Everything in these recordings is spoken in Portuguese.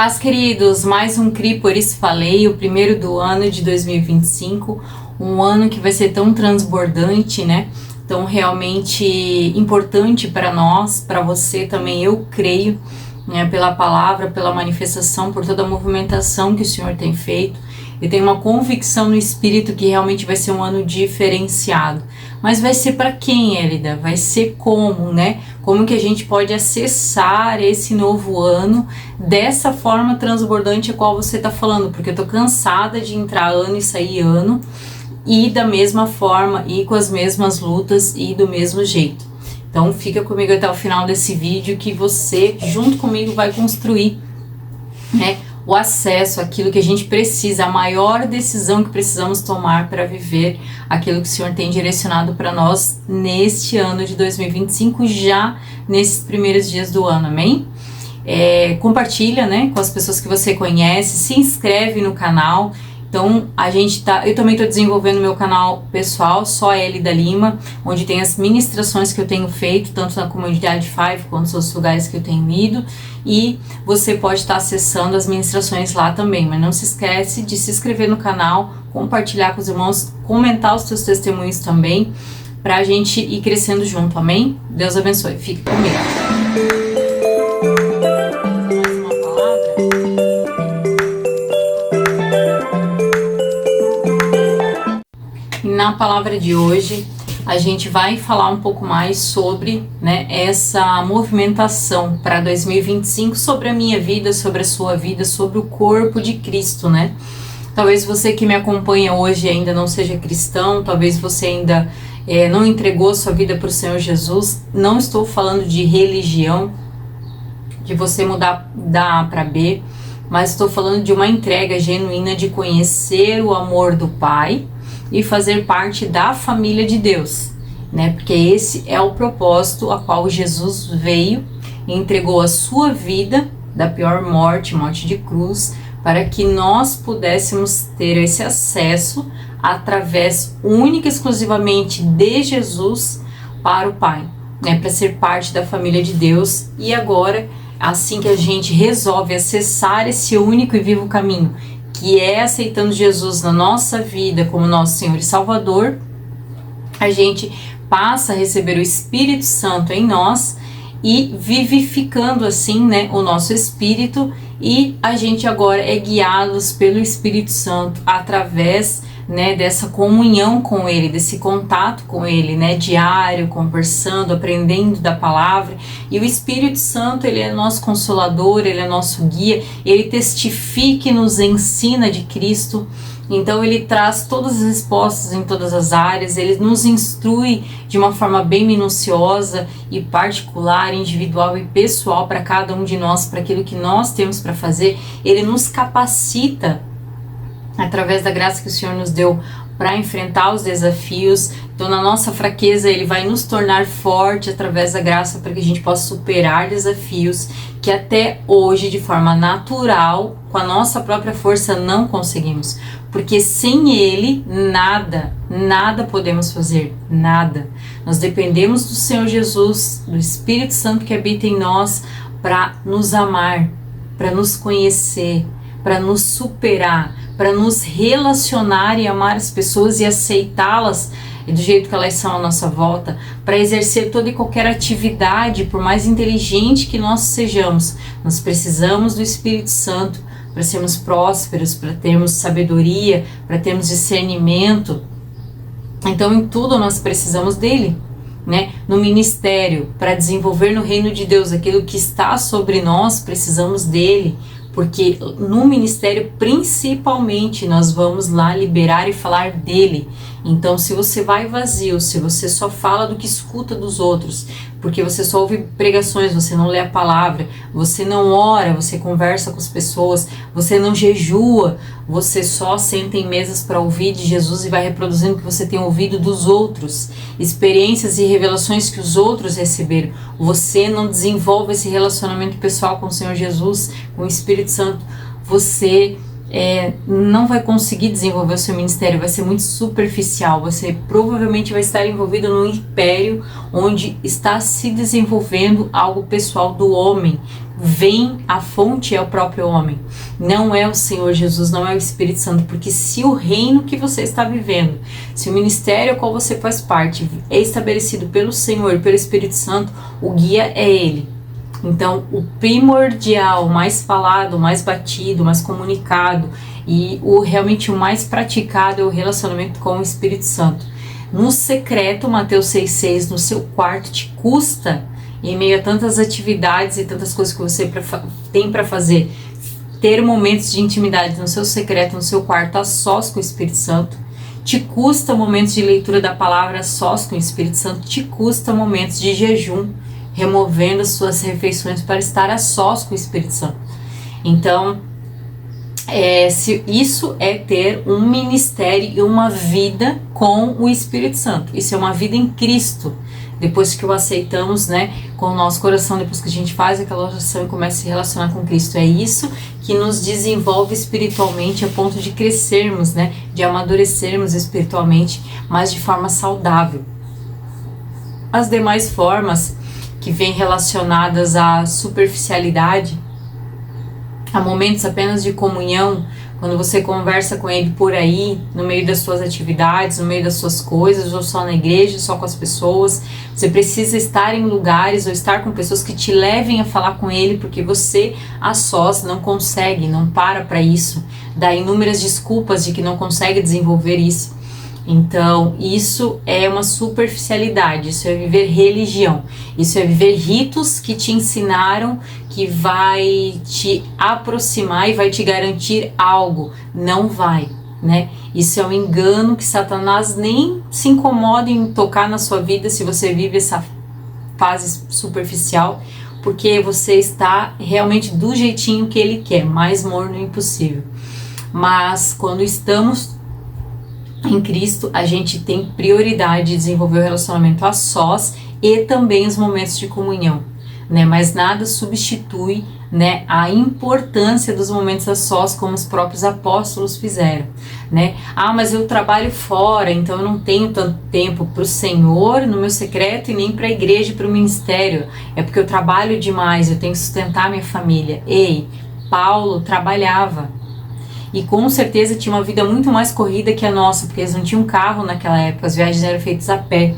Paz, queridos, mais um CRI, por isso falei, o primeiro do ano de 2025, um ano que vai ser tão transbordante, né? Tão realmente importante para nós, para você também, eu creio, né? Pela palavra, pela manifestação, por toda a movimentação que o Senhor tem feito. Eu tenho uma convicção no Espírito que realmente vai ser um ano diferenciado. Mas vai ser para quem, Elida? Vai ser como, né? Como que a gente pode acessar esse novo ano dessa forma transbordante a qual você está falando? Porque eu tô cansada de entrar ano e sair ano e da mesma forma, e com as mesmas lutas e do mesmo jeito. Então fica comigo até o final desse vídeo que você, junto comigo, vai construir, né? O acesso àquilo que a gente precisa, a maior decisão que precisamos tomar para viver aquilo que o Senhor tem direcionado para nós neste ano de 2025, já nesses primeiros dias do ano, amém? Compartilha, né, com as pessoas que você conhece, se inscreve no canal. Então, eu também estou desenvolvendo meu canal pessoal, só Elida Lima, onde tem as ministrações que eu tenho feito, tanto na comunidade Five quanto nos outros lugares que eu tenho ido, e você pode estar acessando as ministrações lá também, mas não se esquece de se inscrever no canal, compartilhar com os irmãos, comentar os seus testemunhos também, para a gente ir crescendo junto, amém? Deus abençoe, fique comigo. Na palavra de hoje, a gente vai falar um pouco mais sobre, né, essa movimentação para 2025, sobre a minha vida, sobre a sua vida, sobre o corpo de Cristo, né? Talvez você que me acompanha hoje ainda não seja cristão, talvez você ainda não entregou sua vida para o Senhor Jesus. Não estou falando de religião, de você mudar da A para B, mas estou falando de uma entrega genuína de conhecer o amor do Pai e fazer parte da família de Deus, né? Porque esse é o propósito a qual Jesus veio e entregou a sua vida da pior morte, morte de cruz, para que nós pudéssemos ter esse acesso através única e exclusivamente de Jesus para o Pai, né? Para ser parte da família de Deus. E agora, assim que a gente resolve acessar esse único e vivo caminho, que é aceitando Jesus na nossa vida como nosso Senhor e Salvador, a gente passa a receber o Espírito Santo em nós e vivificando assim, né, o nosso espírito, e a gente agora é guiados pelo Espírito Santo através, né, dessa comunhão com Ele, desse contato com Ele, né, diário, conversando, aprendendo da palavra. E o Espírito Santo, Ele é nosso consolador, Ele é nosso guia, Ele testifica e nos ensina de Cristo. Então Ele traz todas as respostas em todas as áreas, Ele nos instrui de uma forma bem minuciosa e particular, individual e pessoal para cada um de nós, para aquilo que nós temos para fazer. Ele nos capacita através da graça que o Senhor nos deu para enfrentar os desafios. Então, na nossa fraqueza, Ele vai nos tornar forte através da graça para que a gente possa superar desafios que até hoje, de forma natural, com a nossa própria força, não conseguimos. Porque sem Ele, nada podemos fazer, nada. Nós dependemos do Senhor Jesus, do Espírito Santo que habita em nós, para nos amar, para nos conhecer, para nos superar, para nos relacionar e amar as pessoas e aceitá-las do jeito que elas são à nossa volta, para exercer toda e qualquer atividade, por mais inteligente que nós sejamos. Nós precisamos do Espírito Santo para sermos prósperos, para termos sabedoria, para termos discernimento. Então, em tudo nós precisamos dele, né? No ministério, para desenvolver no reino de Deus aquilo que está sobre nós, precisamos dele. Porque no ministério, principalmente, nós vamos lá liberar e falar dele. Então, se você vai vazio, se você só fala do que escuta dos outros, porque você só ouve pregações, você não lê a palavra, você não ora, você conversa com as pessoas, você não jejua, você só senta em mesas para ouvir de Jesus e vai reproduzindo o que você tem ouvido dos outros, experiências e revelações que os outros receberam. Você não desenvolve esse relacionamento pessoal com o Senhor Jesus, com o Espírito Santo, você não vai conseguir desenvolver o seu ministério, vai ser muito superficial. Você provavelmente vai estar envolvido num império onde está se desenvolvendo algo pessoal do homem. a fonte é o próprio homem, não é o Senhor Jesus, não é o Espírito Santo, porque se o reino que você está vivendo, se o ministério ao qual você faz parte é estabelecido pelo Senhor e pelo Espírito Santo, o guia é Ele. Então, o primordial, o mais falado, o mais batido, o mais comunicado e realmente o mais praticado é o relacionamento com o Espírito Santo. No secreto, Mateus 6,6, no seu quarto, te custa, em meio a tantas atividades e tantas coisas que você tem para fazer, ter momentos de intimidade no seu secreto, no seu quarto, a sós com o Espírito Santo. Te custa momentos de leitura da palavra a sós com o Espírito Santo. Te custa momentos de jejum, removendo as suas refeições para estar a sós com o Espírito Santo. Então, isso é ter um ministério e uma vida com o Espírito Santo. Isso é uma vida em Cristo. Depois que o aceitamos, né, com o nosso coração, depois que a gente faz aquela oração e começa a se relacionar com Cristo, é isso que nos desenvolve espiritualmente a ponto de crescermos, né, de amadurecermos espiritualmente, mas de forma saudável. As demais formas que vêm relacionadas à superficialidade, a momentos apenas de comunhão, quando você conversa com Ele por aí, no meio das suas atividades, no meio das suas coisas, ou só na igreja, só com as pessoas. Você precisa estar em lugares ou estar com pessoas que te levem a falar com Ele, porque você, a sós, não consegue, não para isso. Dá inúmeras desculpas de que não consegue desenvolver isso. Então, isso é uma superficialidade, isso é viver religião, isso é viver ritos que te ensinaram que vai te aproximar e vai te garantir algo. Não vai, né? Isso é um engano que Satanás nem se incomoda em tocar na sua vida se você vive essa fase superficial, porque você está realmente do jeitinho que ele quer, mais morno impossível. Mas quando estamos em Cristo, a gente tem prioridade de desenvolver o relacionamento a sós e também os momentos de comunhão, né? Mas nada substitui, né, a importância dos momentos a sós, como os próprios apóstolos fizeram, né? Ah, mas eu trabalho fora, então eu não tenho tanto tempo para o Senhor no meu secreto e nem para a igreja e para o ministério. É porque eu trabalho demais, eu tenho que sustentar minha família. Ei, Paulo trabalhava. E com certeza tinha uma vida muito mais corrida que a nossa, porque eles não tinham carro naquela época, as viagens eram feitas a pé.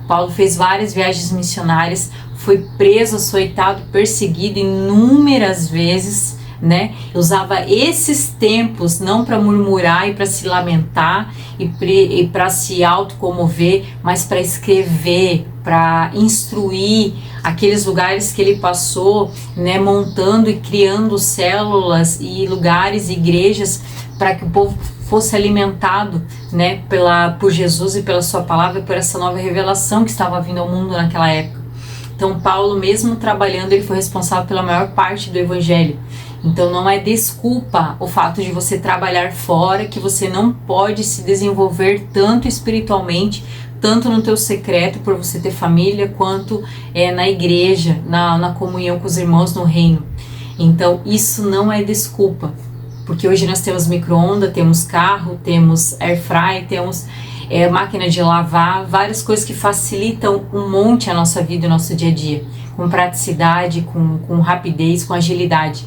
Paulo fez várias viagens missionárias, foi preso, açoitado, perseguido inúmeras vezes, né? Usava esses tempos não para murmurar e para se lamentar e para se autocomover, mas para escrever, para instruir aqueles lugares que ele passou, né, montando e criando células e lugares, igrejas, para que o povo fosse alimentado, né, por Jesus e pela sua palavra e por essa nova revelação que estava vindo ao mundo naquela época. Então Paulo, mesmo trabalhando, ele foi responsável pela maior parte do evangelho. Então não é desculpa o fato de você trabalhar fora que você não pode se desenvolver tanto espiritualmente, tanto no teu secreto por você ter família, quanto na igreja, na comunhão com os irmãos no reino. Então isso não é desculpa, porque hoje nós temos micro-ondas, temos carro, temos air fry, temos máquina de lavar, várias coisas que facilitam um monte a nossa vida e o nosso dia a dia, com praticidade, com rapidez, com agilidade.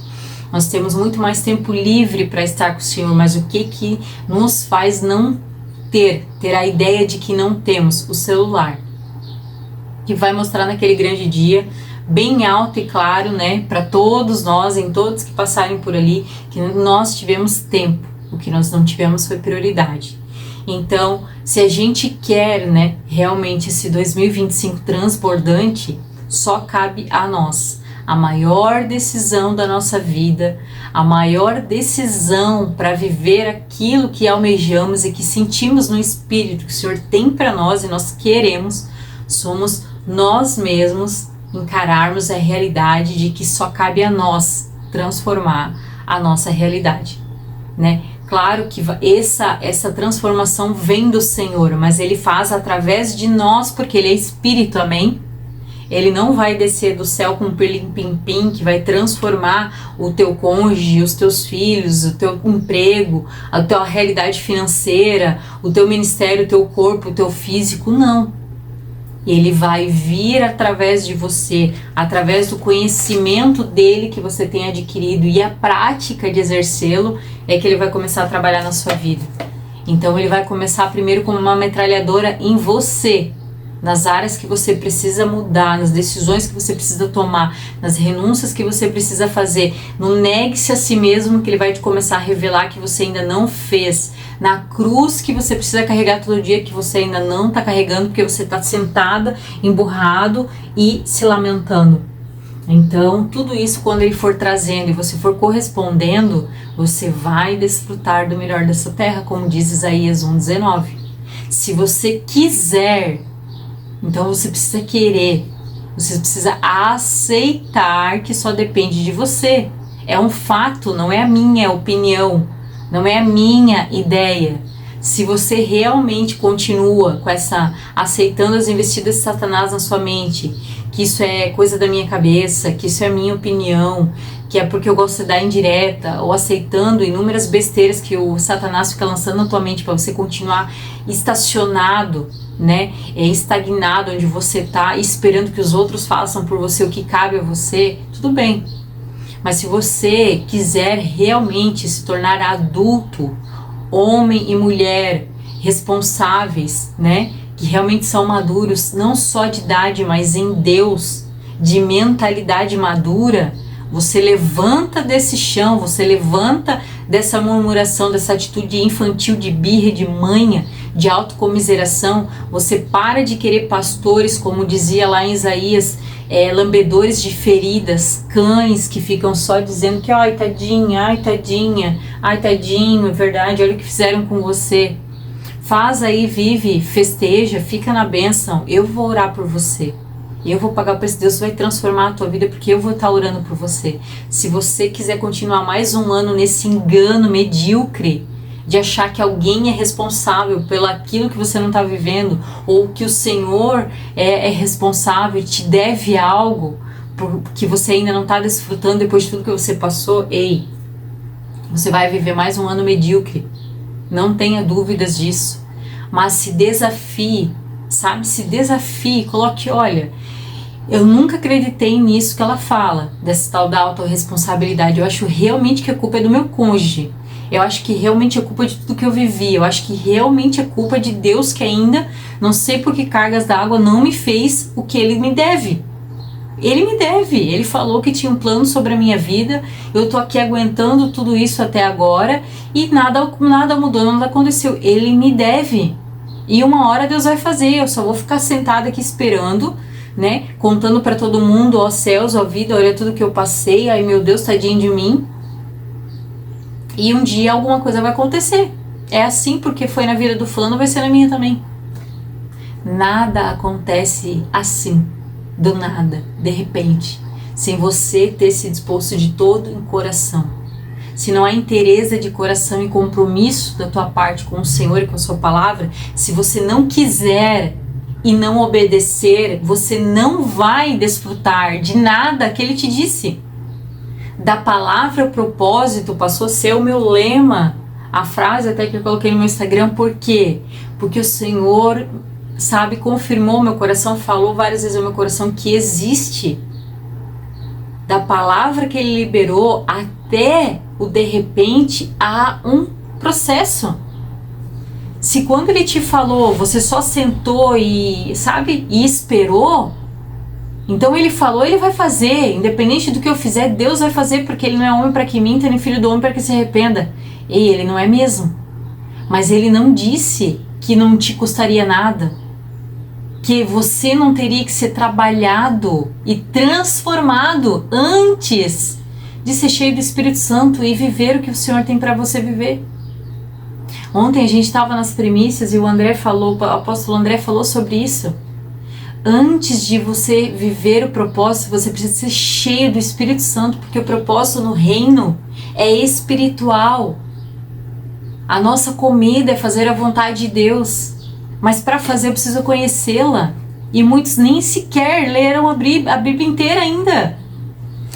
Nós temos muito mais tempo livre para estar com o Senhor, mas o que nos faz não ter a ideia de que não temos? O celular, que vai mostrar naquele grande dia, bem alto e claro, né, para todos nós, em todos que passarem por ali, que nós tivemos tempo, o que nós não tivemos foi prioridade. Então, se a gente quer, né, realmente esse 2025 transbordante, só cabe a nós. A maior decisão da nossa vida, a maior decisão para viver aquilo que almejamos e que sentimos no Espírito que o Senhor tem para nós e nós queremos, somos nós mesmos encararmos a realidade de que só cabe a nós transformar a nossa realidade, né? Claro que essa transformação vem do Senhor, mas Ele faz através de nós, porque Ele é Espírito, amém? Ele não vai descer do céu com um pirlim-pim-pim que vai transformar o teu cônjuge, os teus filhos, o teu emprego, a tua realidade financeira, o teu ministério, o teu corpo, o teu físico, não. Ele vai vir através de você, através do conhecimento dele que você tem adquirido e a prática de exercê-lo, é que ele vai começar a trabalhar na sua vida. Então ele vai começar primeiro como uma metralhadora em você, nas áreas que você precisa mudar, nas decisões que você precisa tomar, nas renúncias que você precisa fazer. No negue-se a si mesmo, que ele vai te começar a revelar que você ainda não fez. Na cruz que você precisa carregar todo dia, que você ainda não está carregando, porque você está sentada, emburrado e se lamentando. Então, tudo isso, quando ele for trazendo e você for correspondendo, você vai desfrutar do melhor dessa terra, como diz Isaías 1,19. Se você quiser, então você precisa querer, você precisa aceitar que só depende de você. É um fato, não é a minha opinião, não é a minha ideia. Se você realmente continua com essa, aceitando as investidas de Satanás na sua mente, que isso é coisa da minha cabeça, que isso é a minha opinião, que é porque eu gosto de dar indireta, ou aceitando inúmeras besteiras que o Satanás fica lançando na tua mente para você continuar estacionado, né, estagnado onde você tá, esperando que os outros façam por você o que cabe a você, tudo bem. Mas se você quiser realmente se tornar adulto, homem e mulher responsáveis, né, que realmente são maduros, não só de idade, mas em Deus, de mentalidade madura, você levanta desse chão, você levanta dessa murmuração, dessa atitude infantil de birra, de manha, de autocomiseração. Você para de querer pastores, como dizia lá em Isaías, lambedores de feridas, cães que ficam só dizendo que ai tadinha, ai tadinha, ai tadinho, é verdade, olha o que fizeram com você. Faz aí, vive, festeja, fica na bênção, eu vou orar por você. Eu vou pagar o preço, Deus vai transformar a tua vida porque eu vou estar orando por você. Se você quiser continuar mais um ano nesse engano medíocre de achar que alguém é responsável pelo aquilo que você não está vivendo, ou que o Senhor é responsável e te deve algo que você ainda não está desfrutando depois de tudo que você passou, ei, você vai viver mais um ano medíocre. Não tenha dúvidas disso. Mas se desafie, sabe? Se desafie, coloque, olha, eu nunca acreditei nisso que ela fala, dessa tal da autorresponsabilidade. Eu acho realmente que a culpa é do meu cônjuge. Eu acho que realmente é culpa de tudo que eu vivi. Eu acho que realmente é culpa de Deus que ainda, não sei por que cargas d'água, não me fez o que Ele me deve. Ele me deve. Ele falou que tinha um plano sobre a minha vida. Eu tô aqui aguentando tudo isso até agora e nada mudou, nada aconteceu. Ele me deve. E uma hora Deus vai fazer. Eu só vou ficar sentada aqui esperando, né? Contando para todo mundo, ó céus, ó vida, olha tudo que eu passei. Ai meu Deus, tadinho de mim. E um dia alguma coisa vai acontecer. É assim porque foi na vida do fulano, vai ser na minha também. Nada acontece assim, do nada, de repente, sem você ter se disposto de todo o coração. Se não há interesse de coração e compromisso da tua parte com o Senhor e com a sua palavra, se você não quiser e não obedecer, você não vai desfrutar de nada que Ele te disse. Da palavra propósito passou a ser o meu lema, a frase até que eu coloquei no meu Instagram. Por quê? Porque o Senhor, sabe, confirmou meu coração, falou várias vezes ao meu coração que existe. Da palavra que Ele liberou até o de repente há um processo. Se quando Ele te falou, você só sentou e, sabe, e esperou, então Ele falou, Ele vai fazer, independente do que eu fizer, Deus vai fazer, porque Ele não é homem para que minta, nem filho do homem para que se arrependa. Ei, Ele não é mesmo. Mas Ele não disse que não te custaria nada, que você não teria que ser trabalhado e transformado antes de ser cheio do Espírito Santo e viver o que o Senhor tem para você viver. Ontem a gente estava nas primícias e o apóstolo André falou sobre isso. Antes de você viver o propósito, você precisa ser cheio do Espírito Santo, porque o propósito no reino é espiritual. A nossa comida é fazer a vontade de Deus, mas para fazer eu preciso conhecê-la. E muitos nem sequer leram a Bíblia inteira ainda.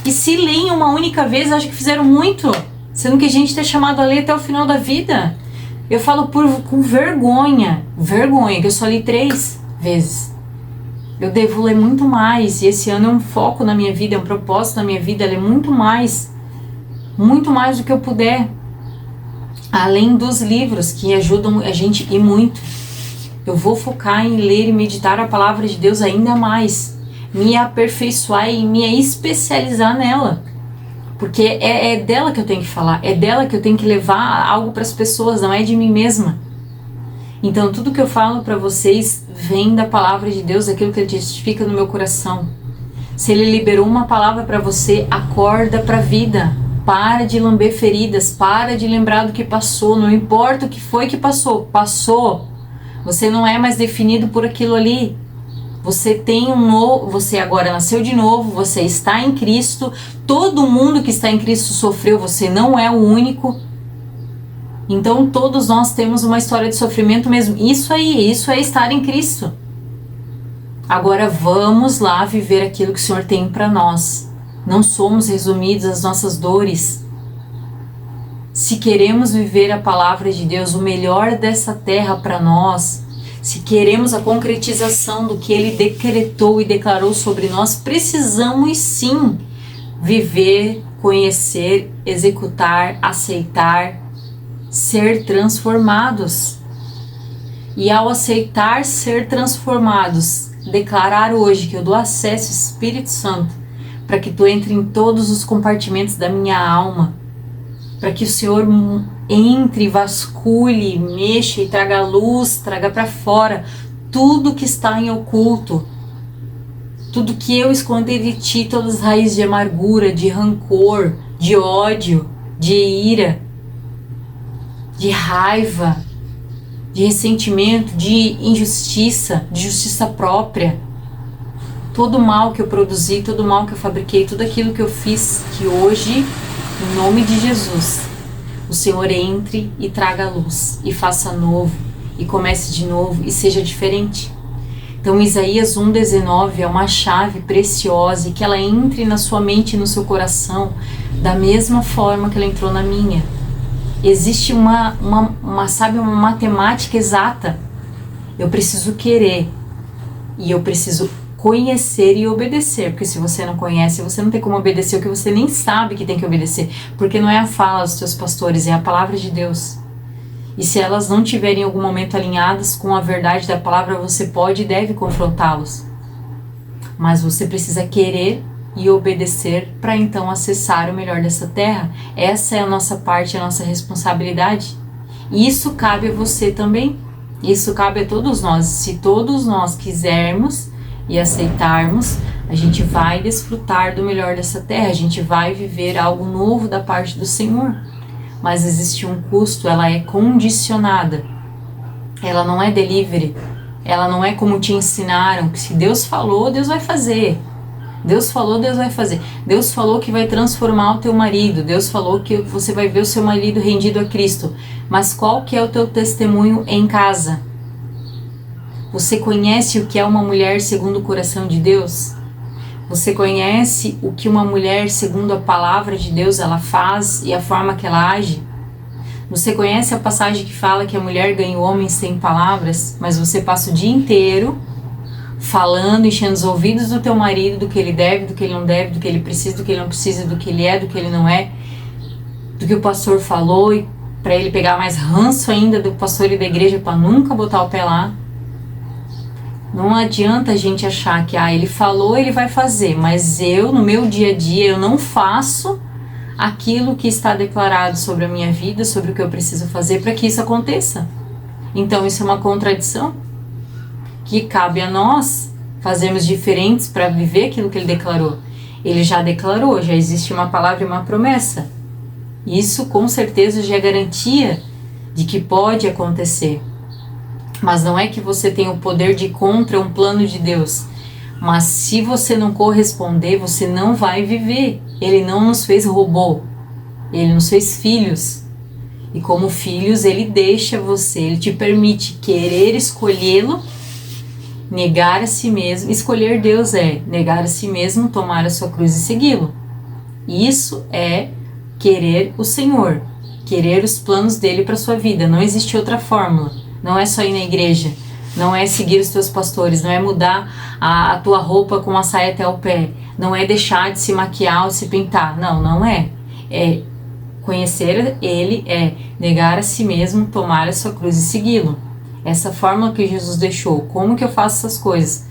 E se leem uma única vez, acho que fizeram muito, sendo que a gente está chamado a ler até o final da vida. Eu falo com vergonha, que eu só li 3 vezes. Eu devo ler muito mais, e esse ano é um foco na minha vida, é um propósito na minha vida, ler muito mais do que eu puder, além dos livros que ajudam a gente e muito. Eu vou focar em ler e meditar a palavra de Deus ainda mais, me aperfeiçoar e me especializar nela, porque é dela que eu tenho que falar, é dela que eu tenho que levar algo para as pessoas, não é de mim mesma. Então tudo que eu falo para vocês vem da palavra de Deus, aquilo que ele testifica no meu coração. Se ele liberou uma palavra para você, acorda para a vida. Para de lamber feridas, para de lembrar do que passou, não importa o que foi que passou, passou. Você não é mais definido por aquilo ali. Você tem você agora nasceu de novo, você está em Cristo. Todo mundo que está em Cristo sofreu, você não é o único. Então todos nós temos uma história de sofrimento mesmo. Isso é estar em Cristo. Agora vamos lá viver aquilo que o Senhor tem para nós. Não somos resumidos às nossas dores. Se queremos viver a palavra de Deus, o melhor dessa terra para nós, se queremos a concretização do que Ele decretou e declarou sobre nós, precisamos sim viver, conhecer, executar, aceitar, ser transformados. E ao aceitar ser transformados, declarar hoje que eu dou acesso ao Espírito Santo para que tu entre em todos os compartimentos da minha alma, para que o Senhor entre, vasculhe, mexa e traga luz, traga para fora tudo que está em oculto, tudo que eu escondi de ti, todas as raízes de amargura, de rancor, de ódio, de ira, de raiva, de ressentimento, de injustiça, de justiça própria. Todo o mal que eu produzi, todo o mal que eu fabriquei, tudo aquilo que eu fiz, que hoje, em nome de Jesus, o Senhor entre e traga luz, e faça novo, e comece de novo, e seja diferente. Então Isaías 1,19 é uma chave preciosa, e que ela entre na sua mente e no seu coração, da mesma forma que ela entrou na minha. Existe uma matemática exata. Eu preciso querer, e eu preciso conhecer e obedecer, porque se você não conhece, você não tem como obedecer o que você nem sabe que tem que obedecer, porque não é a fala dos teus pastores, é a palavra de Deus. E se elas não tiverem em algum momento alinhadas com a verdade da palavra, você pode e deve confrontá-los. Mas você precisa querer e obedecer para então acessar o melhor dessa terra. Essa é a nossa parte, a nossa responsabilidade. E isso cabe a você também. Isso cabe a todos nós. Se todos nós quisermos e aceitarmos, a gente vai desfrutar do melhor dessa terra, a gente vai viver algo novo da parte do Senhor. Mas existe um custo, ela é condicionada, ela não é delivery, ela não é como te ensinaram, que se Deus falou, Deus vai fazer. Deus falou, Deus vai fazer. Deus falou que vai transformar o teu marido, Deus falou que você vai ver o seu marido rendido a Cristo. Mas qual que é o teu testemunho em casa? Você conhece o que é uma mulher segundo o coração de Deus? Você conhece o que uma mulher segundo a palavra de Deus ela faz e a forma que ela age? Você conhece a passagem que fala que a mulher ganha o homem sem palavras, mas você passa o dia inteiro falando, enchendo os ouvidos do teu marido, do que ele deve, do que ele não deve, do que ele precisa, do que ele não precisa, do que ele é, do que ele não é, do que o pastor falou, e para ele pegar mais ranço ainda do pastor e da igreja para nunca botar o pé lá. Não adianta a gente achar que ele falou, ele vai fazer, mas eu, no meu dia a dia, eu não faço aquilo que está declarado sobre a minha vida, sobre o que eu preciso fazer para que isso aconteça. Então isso é uma contradição que cabe a nós fazermos diferentes para viver aquilo que ele declarou. Ele já declarou, já existe uma palavra e uma promessa. Isso com certeza já é garantia de que pode acontecer. Mas não é que você tem o poder de ir contra um plano de Deus. Mas se você não corresponder, você não vai viver. Ele não nos fez robô. Ele nos fez filhos. E como filhos, ele deixa você, ele te permite querer escolhê-lo, negar a si mesmo. Escolher Deus é negar a si mesmo, tomar a sua cruz e segui-lo. Isso é querer o Senhor, querer os planos dele para sua vida. Não existe outra fórmula. Não é só ir na igreja, Não é seguir os teus pastores, não é mudar a tua roupa com uma saia até o pé, não é deixar de se maquiar ou se pintar. Não, não é. É conhecer Ele, é negar a si mesmo, tomar a sua cruz e segui-lo. Essa fórmula que Jesus deixou. Como que eu faço essas coisas?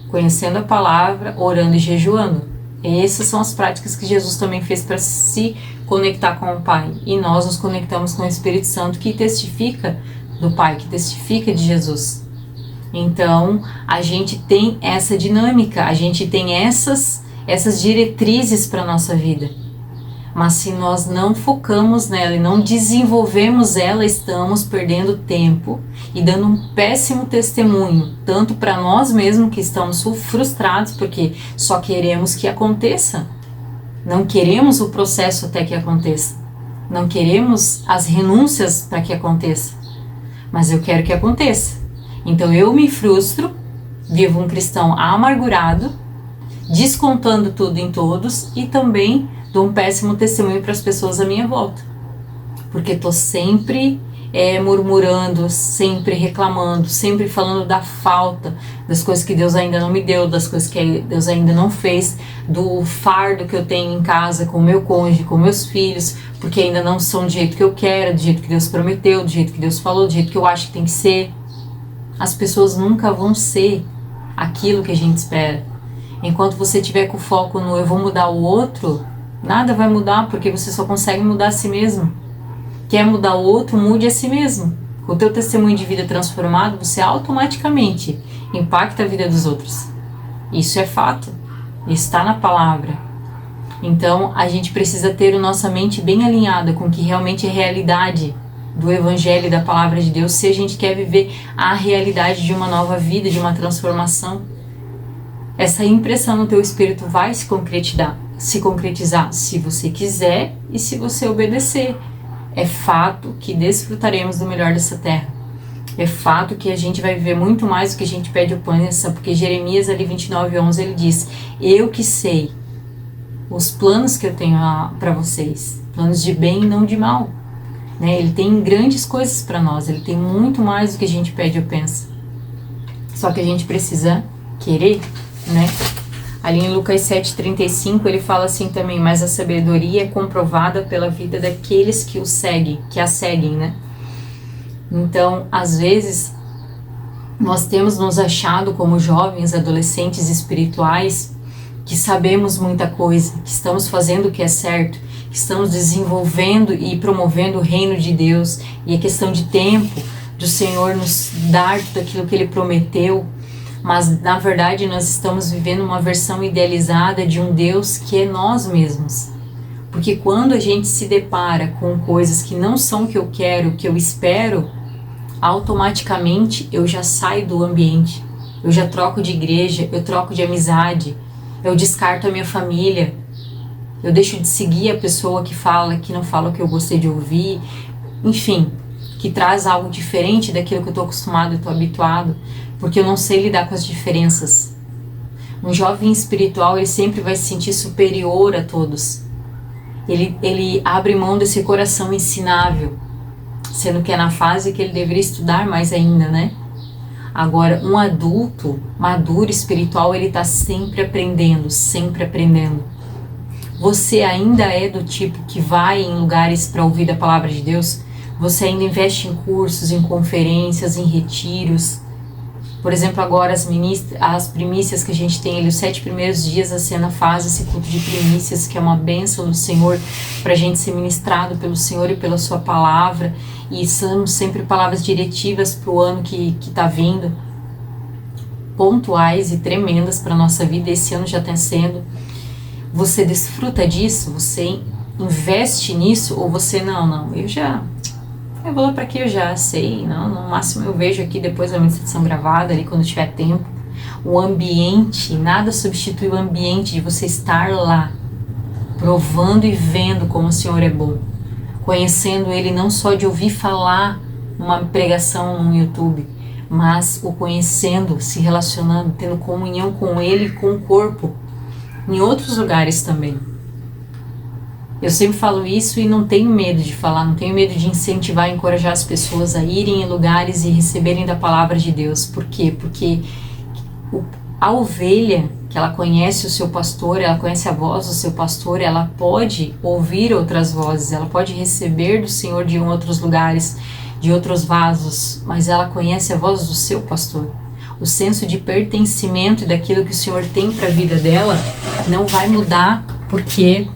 Conhecendo a palavra, orando e jejuando. Essas são as práticas que Jesus também fez para se conectar com o Pai. E nós nos conectamos com o Espírito Santo, que testifica do Pai, que testifica de Jesus. Então, a gente tem essa dinâmica, a gente tem essas diretrizes para a nossa vida. Mas se nós não focamos nela e não desenvolvemos ela, estamos perdendo tempo e dando um péssimo testemunho, tanto para nós mesmos que estamos frustrados porque só queremos que aconteça. Não queremos o processo até que aconteça. Não queremos as renúncias para que aconteça. Mas eu quero que aconteça. Então eu me frustro, vivo um cristão amargurado, descontando tudo em todos e também dou um péssimo testemunho para as pessoas à minha volta. Porque estou sempre murmurando, sempre reclamando, sempre falando da falta, das coisas que Deus ainda não me deu, das coisas que Deus ainda não fez, do fardo que eu tenho em casa com o meu cônjuge, com meus filhos, porque ainda não são do jeito que eu quero, do jeito que Deus prometeu, do jeito que Deus falou, do jeito que eu acho que tem que ser. As pessoas nunca vão ser aquilo que a gente espera. Enquanto você tiver com foco no eu vou mudar o outro, nada vai mudar, porque você só consegue mudar a si mesmo. Quer mudar o outro, mude a si mesmo. Com o teu testemunho de vida transformado, você automaticamente impacta a vida dos outros. Isso é fato. Isso está na palavra. Então, a gente precisa ter a nossa mente bem alinhada com o que realmente é realidade do Evangelho e da Palavra de Deus, se a gente quer viver a realidade de uma nova vida, de uma transformação. Essa impressão no teu espírito vai se concretizar se você quiser e se você obedecer. É fato que desfrutaremos do melhor dessa terra. É fato que a gente vai viver muito mais do que a gente pede ou pensa, porque Jeremias ali 29:11 ele diz: eu que sei os planos que eu tenho para vocês, planos de bem e não de mal. Né? Ele tem grandes coisas para nós, ele tem muito mais do que a gente pede ou pensa. Só que a gente precisa querer, né? Ali em Lucas 7:35 ele fala assim também: mas a sabedoria é comprovada pela vida daqueles que a seguem, né? Então, às vezes, nós temos nos achado como jovens, adolescentes espirituais, que sabemos muita coisa, que estamos fazendo o que é certo, que estamos desenvolvendo e promovendo o reino de Deus, e é questão de tempo do Senhor nos dar tudo aquilo que Ele prometeu. Mas, na verdade, nós estamos vivendo uma versão idealizada de um Deus que é nós mesmos. Porque quando a gente se depara com coisas que não são o que eu quero, o que eu espero, automaticamente eu já saio do ambiente. Eu já troco de igreja, eu troco de amizade, eu descarto a minha família, eu deixo de seguir a pessoa que não fala o que eu gostei de ouvir, enfim, que traz algo diferente daquilo que eu estou acostumado, eu estou habituado, porque eu não sei lidar com as diferenças. Um jovem espiritual, ele sempre vai se sentir superior a todos. Ele abre mão desse coração ensinável, sendo que é na fase que ele deveria estudar mais ainda, né? Agora, um adulto maduro espiritual, ele está sempre aprendendo, sempre aprendendo. Você ainda é do tipo que vai em lugares para ouvir a palavra de Deus? Você ainda investe em cursos, em conferências, em retiros? Por exemplo, agora as primícias que a gente tem ali, os 7 primeiros dias, a Cena faz esse culto de primícias, que é uma bênção do Senhor, para a gente ser ministrado pelo Senhor e pela sua palavra, e são sempre palavras diretivas para o ano que está vindo, pontuais e tremendas para a nossa vida. Esse ano já está sendo. Você desfruta disso? Você investe nisso? Ou você, eu vou lá para aqui, eu já sei, no máximo eu vejo aqui depois da meditação gravada, ali quando tiver tempo. O ambiente, nada substitui o ambiente de você estar lá, provando e vendo como o Senhor é bom, conhecendo Ele não só de ouvir falar numa pregação no YouTube, mas o conhecendo, se relacionando, tendo comunhão com Ele e com o corpo, em outros lugares também. Eu sempre falo isso e não tenho medo de falar, não tenho medo de incentivar e encorajar as pessoas a irem em lugares e receberem da palavra de Deus. Por quê? Porque a ovelha, que ela conhece o seu pastor, ela conhece a voz do seu pastor, ela pode ouvir outras vozes, ela pode receber do Senhor de outros lugares, de outros vasos, mas ela conhece a voz do seu pastor. O senso de pertencimento daquilo que o Senhor tem para a vida dela não vai mudar porque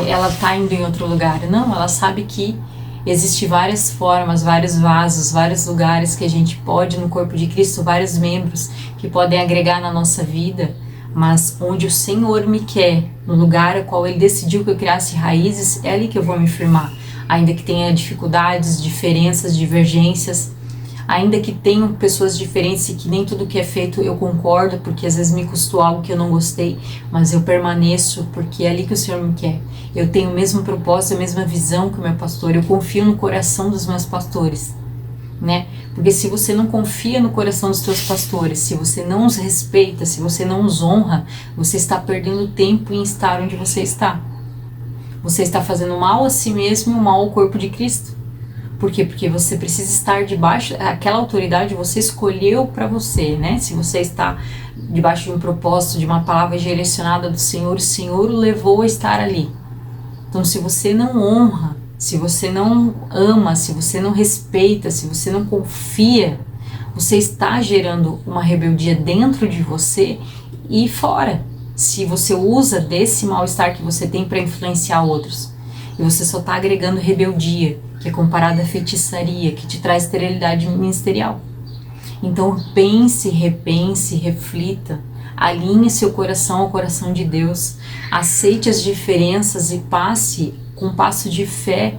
ela está indo em outro lugar. Não, ela sabe que existem várias formas, vários vasos, vários lugares que a gente pode, no corpo de Cristo, vários membros que podem agregar na nossa vida, mas onde o Senhor me quer, no lugar ao qual Ele decidiu que eu criasse raízes, é ali que eu vou me firmar. Ainda que tenha dificuldades, diferenças, divergências, ainda que tenham pessoas diferentes e que nem tudo que é feito eu concordo, porque às vezes me custou algo que eu não gostei, mas eu permaneço porque é ali que o Senhor me quer. Eu tenho o mesmo propósito, a mesma visão que o meu pastor, eu confio no coração dos meus pastores, né? Porque se você não confia no coração dos teus pastores, se você não os respeita, se você não os honra, você está perdendo tempo em estar onde você está. Você está fazendo mal a si mesmo e mal ao corpo de Cristo. Por quê? Porque você precisa estar debaixo, aquela autoridade você escolheu para você, né? Se você está debaixo de um propósito, de uma palavra direcionada do Senhor, o Senhor o levou a estar ali. Então, se você não honra, se você não ama, se você não respeita, se você não confia, você está gerando uma rebeldia dentro de você e fora. Se você usa desse mal-estar que você tem para influenciar outros, e você só está agregando rebeldia, que é comparada à feitiçaria, que te traz esterilidade ministerial. Então pense, repense, reflita, alinhe seu coração ao coração de Deus, aceite as diferenças e passe com um passo de fé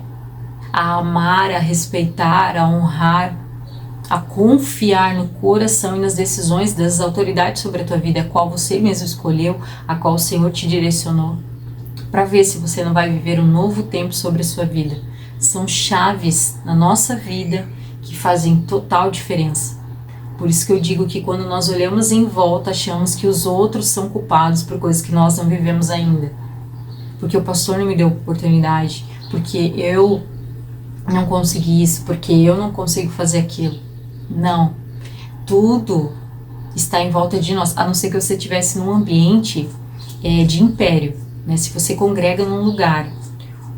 a amar, a respeitar, a honrar, a confiar no coração e nas decisões das autoridades sobre a tua vida, a qual você mesmo escolheu, a qual o Senhor te direcionou, para ver se você não vai viver um novo tempo sobre a sua vida. São chaves na nossa vida que fazem total diferença. Por isso que eu digo que quando nós olhamos em volta, achamos que os outros são culpados por coisas que nós não vivemos ainda. Porque o pastor não me deu oportunidade, porque eu não consegui isso, porque eu não consigo fazer aquilo. Não. Tudo está em volta de nós, a não ser que você estivesse num ambiente de império, né? Se você congrega num lugar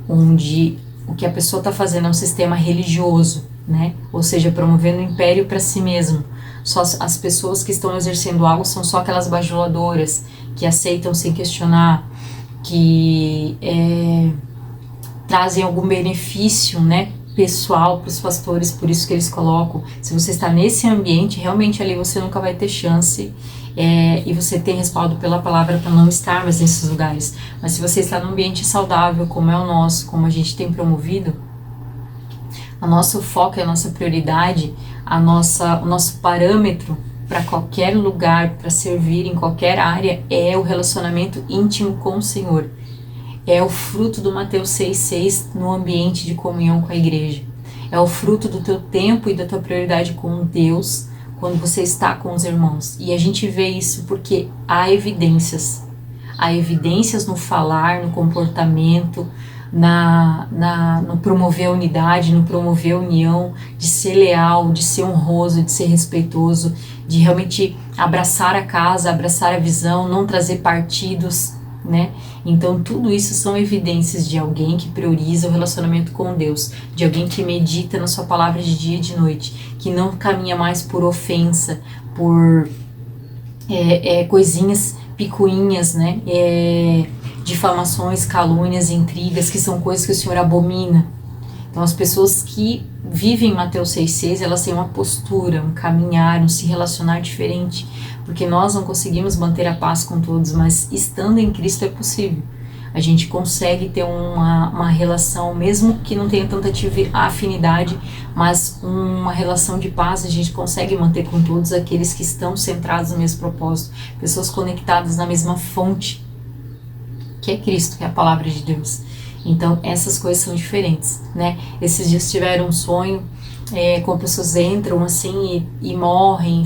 onde o que a pessoa está fazendo é um sistema religioso, né? Ou seja, promovendo o império para si mesmo. Só as pessoas que estão exercendo algo são só aquelas bajuladoras que aceitam sem questionar, que trazem algum benefício, né, pessoal para os pastores, por isso que eles colocam. Se você está nesse ambiente, realmente ali você nunca vai ter chance. E você tem respaldo pela palavra para não estar mais nesses lugares. Mas se você está num ambiente saudável, como é o nosso, como a gente tem promovido, o nosso foco, a nossa prioridade, o nosso parâmetro para qualquer lugar, para servir em qualquer área, é o relacionamento íntimo com o Senhor. É o fruto do Mateus 6,6 no ambiente de comunhão com a igreja. É o fruto do teu tempo e da tua prioridade com Deus, quando você está com os irmãos. E a gente vê isso porque há evidências. Há evidências no falar, no comportamento, no promover a unidade, no promover a união, de ser leal, de ser honroso, de ser respeitoso, de realmente abraçar a casa, abraçar a visão, não trazer partidos, né? Então tudo isso são evidências de alguém que prioriza o relacionamento com Deus, de alguém que medita na sua palavra de dia e de noite, que não caminha mais por ofensa, por coisinhas picuinhas, né? Difamações, calúnias, intrigas, que são coisas que o Senhor abomina. Então as pessoas que vivem Mateus 6,6, elas têm uma postura, um caminhar, um se relacionar diferente, porque nós não conseguimos manter a paz com todos, mas estando em Cristo é possível. A gente consegue ter uma relação, mesmo que não tenha tanta afinidade, mas uma relação de paz a gente consegue manter com todos aqueles que estão centrados no mesmo propósito, pessoas conectadas na mesma fonte, que é Cristo, que é a palavra de Deus. Então essas coisas são diferentes, né? Esses dias tiveram um sonho Quando pessoas entram assim e morrem,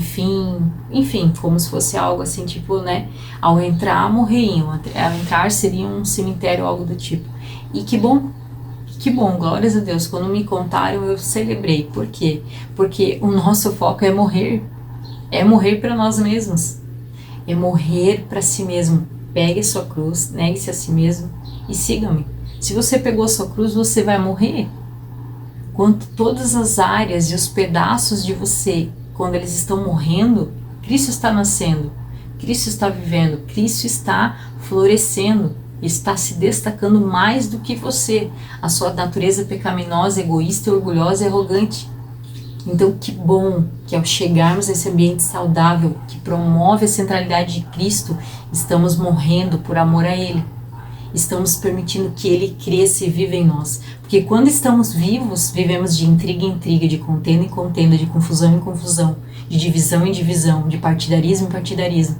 enfim, como se fosse algo assim, tipo, né, ao entrar morriam, ao entrar seria um cemitério, algo do tipo. E que bom, glórias a Deus, quando me contaram eu celebrei. Por quê? Porque o nosso foco é morrer para nós mesmos, é morrer para si mesmo. Pegue a sua cruz, negue-se a si mesmo e siga-me. Se você pegou a sua cruz, você vai morrer. Quando todas as áreas e os pedaços de você, quando eles estão morrendo, Cristo está nascendo, Cristo está vivendo, Cristo está florescendo, está se destacando mais do que você, a sua natureza pecaminosa, egoísta, orgulhosa e arrogante. Então, que bom que ao chegarmos a esse ambiente saudável, que promove a centralidade de Cristo, estamos morrendo por amor a Ele. Estamos permitindo que Ele cresça e viva em nós. Porque quando estamos vivos, vivemos de intriga em intriga, de contenda em contenda, de confusão em confusão, de divisão em divisão, de partidarismo em partidarismo.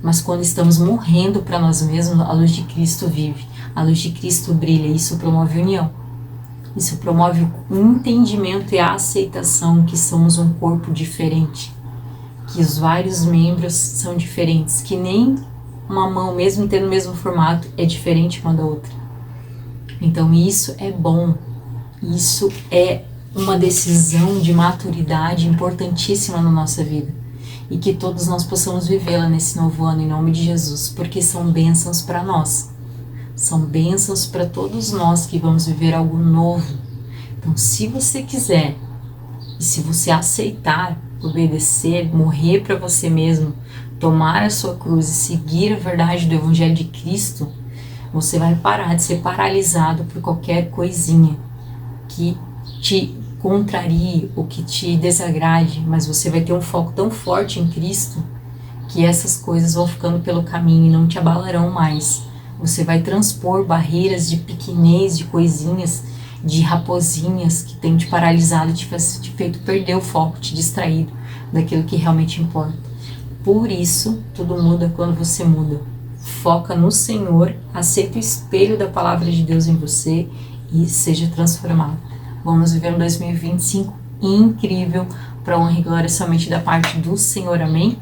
Mas quando estamos morrendo para nós mesmos, a luz de Cristo vive, a luz de Cristo brilha, e isso promove união. Isso promove o entendimento e a aceitação que somos um corpo diferente, que os vários membros são diferentes, que nem uma mão, mesmo tendo o mesmo formato, é diferente uma da outra. Então isso é bom, isso é uma decisão de maturidade importantíssima na nossa vida, e que todos nós possamos vivê-la nesse novo ano em nome de Jesus, porque são bênçãos para nós, são bênçãos para todos nós que vamos viver algo novo. Então, se você quiser e se você aceitar, obedecer, morrer para você mesmo, tomar a sua cruz e seguir a verdade do Evangelho de Cristo, você vai parar de ser paralisado por qualquer coisinha que te contrarie ou que te desagrade, mas você vai ter um foco tão forte em Cristo que essas coisas vão ficando pelo caminho e não te abalarão mais. Você vai transpor barreiras de pequenez, de coisinhas, de raposinhas que tem te paralisado, te feito perder o foco, te distraído daquilo que realmente importa. Por isso, tudo muda quando você muda. Foca no Senhor, aceita o espelho da palavra de Deus em você e seja transformado. Vamos viver um 2025 incrível, para honra e glória somente da parte do Senhor, amém?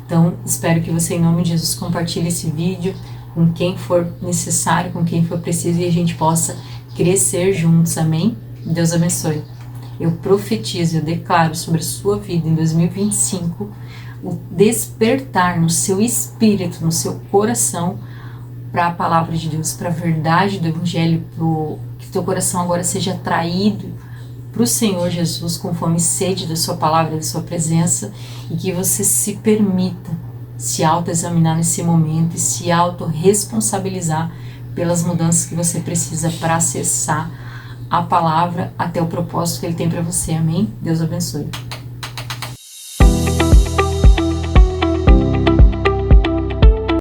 Então, espero que você, em nome de Jesus, compartilhe esse vídeo com quem for necessário, com quem for preciso, e a gente possa crescer juntos, amém? Deus abençoe. Eu profetizo, eu declaro sobre a sua vida em 2025 o despertar no seu espírito, no seu coração, para a palavra de Deus, para a verdade do Evangelho, que teu coração agora seja atraído para o Senhor Jesus com fome e sede da sua palavra, da sua presença, e que você se permita se autoexaminar nesse momento e se autorresponsabilizar pelas mudanças que você precisa para acessar a palavra até o propósito que Ele tem para você, amém? Deus abençoe.